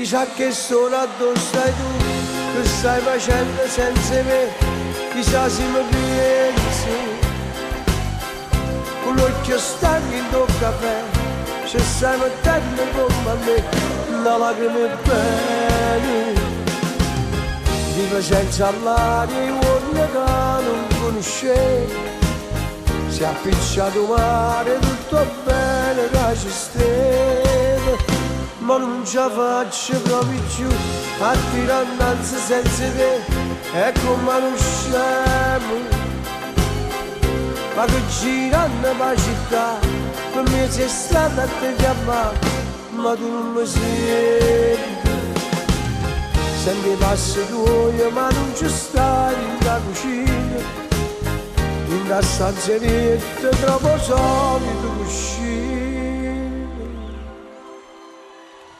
chissà che sono addosso stai tu, che stai facendo senza me, chissà se mi pensi. Con l'occhio stanco in tuo caffè, ci stai mettendo come a me, una lacrima bene. Vivo senza l'aria, i uomini che non conoscevo, si è appicciato mare, tutto bene che ci stava, ma non ce la faccio proprio più a tirare innanzi senza te, è come uno scemo. Ma che girando per la città, per me sei stata a te chiamare, ma tu non mi senti. Senti i passi tuoi, ma non ci stai in cucina, in una stanzetta troppo solita.